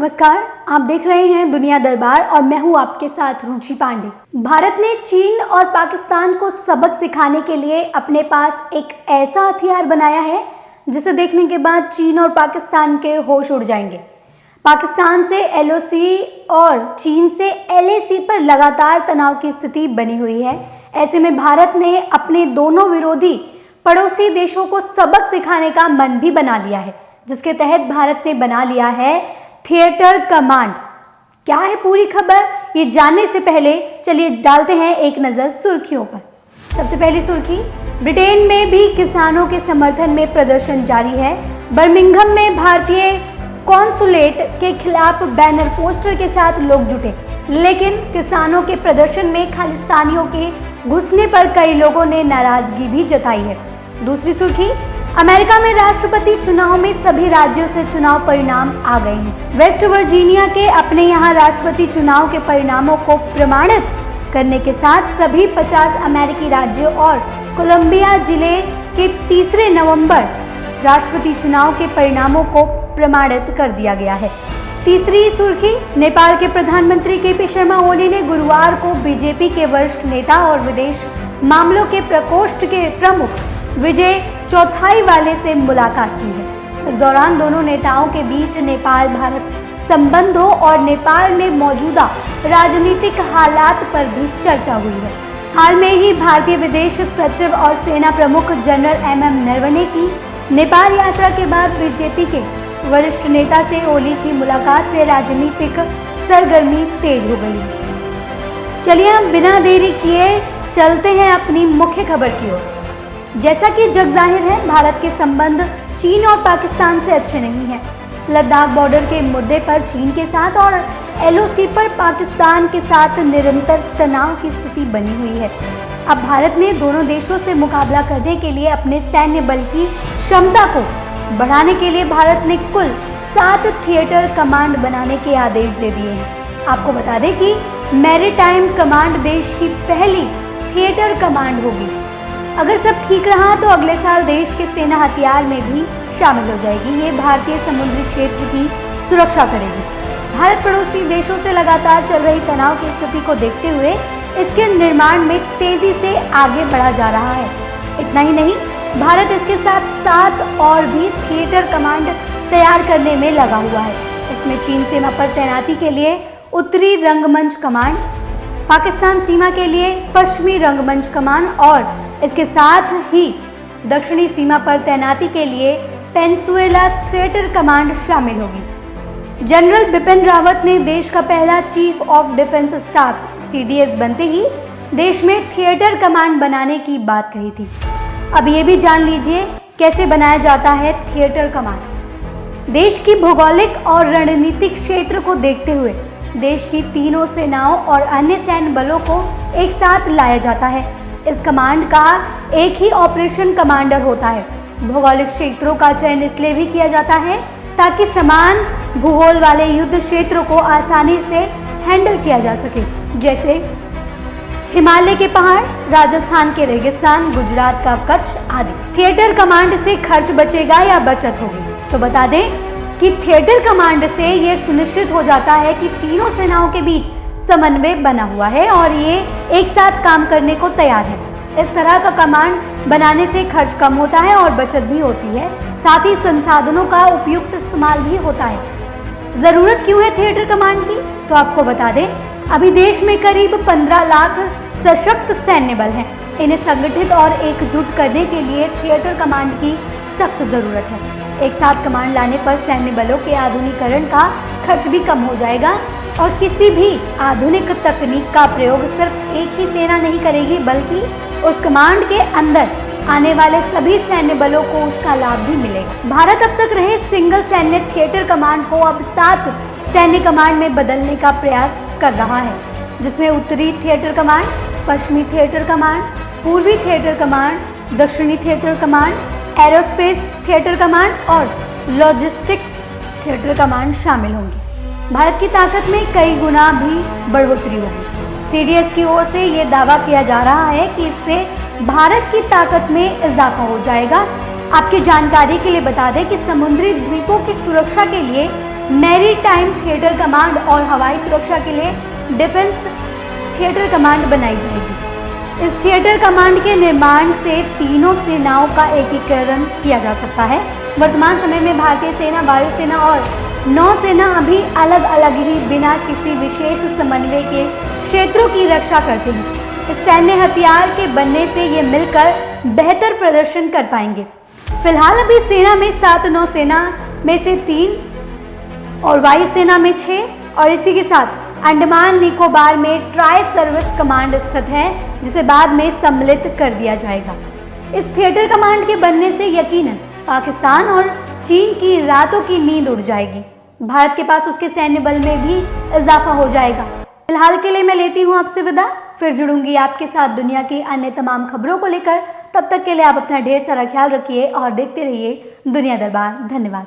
नमस्कार, आप देख रहे हैं दुनिया दरबार और मैं हूं आपके साथ रुचि पांडे। भारत ने चीन और पाकिस्तान को सबक सिखाने के लिए अपने पास एक ऐसा हथियार बनाया है जिसे देखने के बाद चीन और पाकिस्तान के होश उड़ जाएंगे। पाकिस्तान से एलओसी और चीन से एलएसी पर लगातार तनाव की स्थिति बनी हुई है। ऐसे में भारत ने अपने दोनों विरोधी पड़ोसी देशों को सबक सिखाने का मन भी बना लिया है, जिसके तहत भारत ने बना लिया है थिएटर कमांड। क्या है पूरी खबर, ये जानने से पहले चलिए डालते हैं एक नजर सुर्खियों पर। सबसे पहली सुर्खी, ब्रिटेन में भी किसानों के समर्थन में प्रदर्शन जारी है। बर्मिंघम में भारतीय कॉन्सुलेट के खिलाफ बैनर पोस्टर के साथ लोग जुटे, लेकिन किसानों के प्रदर्शन में खालिस्तानियों के घुसने पर कई लोगों ने नाराजगी भी जताई है। दूसरी सुर्खी, अमेरिका में राष्ट्रपति चुनाव में सभी राज्यों से चुनाव परिणाम आ गए हैं। वेस्ट वर्जीनिया के अपने यहाँ राष्ट्रपति चुनाव के परिणामों को प्रमाणित करने के साथ सभी 50 अमेरिकी राज्यों और कोलंबिया जिले के 3 नवंबर राष्ट्रपति चुनाव के परिणामों को प्रमाणित कर दिया गया है। तीसरी सुर्खी, नेपाल के प्रधानमंत्री केपी शर्मा ओली ने गुरुवार को बीजेपी के वरिष्ठ नेता और विदेश मामलों के प्रकोष्ठ के प्रमुख विजय चौथाईवाले से मुलाकात की है। इस दौरान दोनों नेताओं के बीच नेपाल भारत संबंधों और नेपाल में मौजूदा राजनीतिक हालात पर भी चर्चा हुई है। हाल में ही भारतीय विदेश सचिव और सेना प्रमुख जनरल एमएम नरवणे की नेपाल यात्रा के बाद बीजेपी के वरिष्ठ नेता से ओली की मुलाकात से राजनीतिक सरगर्मी तेज हो गई है। चलिए हम बिना देरी किए चलते हैं अपनी मुख्य खबर की ओर। जैसा कि जग जाहिर है, भारत के संबंध चीन और पाकिस्तान से अच्छे नहीं हैं। लद्दाख बॉर्डर के मुद्दे पर चीन के साथ और एलओसी पर पाकिस्तान के साथ निरंतर तनाव की स्थिति बनी हुई है। अब भारत ने दोनों देशों से मुकाबला करने के लिए अपने सैन्य बल की क्षमता को बढ़ाने के लिए भारत ने कुल 7 थिएटर कमांड बनाने के आदेश दे दिए हैं। आपको बता दें कि मैरीटाइम कमांड देश की पहली थिएटर कमांड होगी। अगर सब ठीक रहा तो अगले साल देश के सेना हथियार में भी शामिल हो जाएगी। ये भारतीय समुद्री क्षेत्र की सुरक्षा करेगी। भारत पड़ोसी देशों से लगातार चल रही तनाव की स्थिति को देखते हुए इसके निर्माण में तेजी से आगे बढ़ा जा रहा है। इतना ही नहीं, भारत इसके साथ 7 और भी थिएटर कमांड तैयार करने में लगा हुआ है। इसमें चीन सीमा पर तैनाती के लिए उत्तरी रंगमंच कमांड, पाकिस्तान सीमा के लिए पश्चिमी रंगमंच कमांड और इसके साथ ही दक्षिणी सीमा पर तैनाती के लिए पेनिनसुला थिएटर कमांड शामिल होगी। जनरल बिपिन रावत ने देश का पहला chief of defence staff CDS बनते ही देश में थिएटर कमांड बनाने की बात कही थी। अब ये भी जान लीजिए कैसे बनाया जाता है थिएटर कमांड। देश की भौगोलिक और रणनीतिक क्षेत्र को देखते हुए देश की तीनों सेनाओं और अन्य सैन्य बलों को एक साथ लाया जाता है। इस कमांड का एक ही ऑपरेशन कमांडर होता है। भौगोलिक क्षेत्रों का चयन इसलिए भी किया जाता है ताकि समान भूगोल वाले युद्ध क्षेत्रों को आसानी से हैंडल किया जा सके, जैसे हिमालय के पहाड़, राजस्थान के रेगिस्तान, गुजरात का कच्छ आदि। थिएटर कमांड से खर्च बचेगा या बचत होगी? तो बता दें कि थिएटर कमांड से यह सुनिश्चित हो जाता है कि तीनों सेनाओं के बीच समन्वय बना हुआ है और ये एक साथ काम करने को तैयार है। इस तरह का कमांड बनाने से खर्च कम होता है और बचत भी होती है। साथ ही संसाधनों का उपयुक्त इस्तेमाल भी होता है। जरूरत क्यों है थिएटर कमांड की? तो आपको बता दें, अभी देश में करीब 15 लाख सशक्त सैन्य बल हैं। इन्हें संगठित और एकजुट करने के लिए थिएटर कमांड की सख्त जरूरत है। एक साथ कमांड लाने पर सैन्य बलों के आधुनिकीकरण का खर्च भी कम हो जाएगा और किसी भी आधुनिक तकनीक का प्रयोग सिर्फ एक ही सेना नहीं करेगी, बल्कि उस कमांड के अंदर आने वाले सभी सैन्य बलों को उसका लाभ भी मिलेगा। भारत अब तक रहे सिंगल सैन्य थिएटर कमांड को अब 7 सैन्य कमांड में बदलने का प्रयास कर रहा है, जिसमें उत्तरी थिएटर कमांड, पश्चिमी थिएटर कमांड, पूर्वी थिएटर कमांड, दक्षिणी theatre command, aerospace theatre command और लॉजिस्टिक्स थिएटर कमांड शामिल होंगी। भारत की ताकत में कई गुना भी बढ़ोतरी होगी। सीडीएस की ओर से ये दावा किया जा रहा है कि इससे भारत की ताकत में इजाफा हो जाएगा। आपकी जानकारी के लिए बता दें कि समुद्री द्वीपों की सुरक्षा के लिए मैरीटाइम थिएटर कमांड और हवाई सुरक्षा के लिए डिफेंस थिएटर कमांड बनाई जाएगी। इस थिएटर कमांड के निर्माण से तीनों सेनाओं का एकीकरण किया जा सकता है। वर्तमान समय में भारतीय सेना, वायुसेना और नौसेना अभी अलग अलग ही बिना किसी विशेष समन्वय के क्षेत्रों की रक्षा करते हैं। इस सैन्य हथियार के बनने से ये मिलकर बेहतर प्रदर्शन कर पाएंगे। फिलहाल अभी सेना में 7 नौसेना में से 3 और वायुसेना में 6 और इसी के साथ अंडमान निकोबार में ट्राई सर्विस कमांड स्थित है, जिसे बाद में सम्मिलित कर दिया जाएगा। इस थिएटर कमांड के बनने से यकीनन पाकिस्तान और चीन की रातों की नींद उड़ जाएगी। भारत के पास उसके सैन्य बल में भी इजाफा हो जाएगा। फिलहाल के लिए मैं लेती हूँ आपसे विदा, फिर जुड़ूंगी आपके साथ दुनिया की अन्य तमाम खबरों को लेकर। तब तक के लिए आप अपना ढेर सारा ख्याल रखिए और देखते रहिए दुनिया दरबार। धन्यवाद।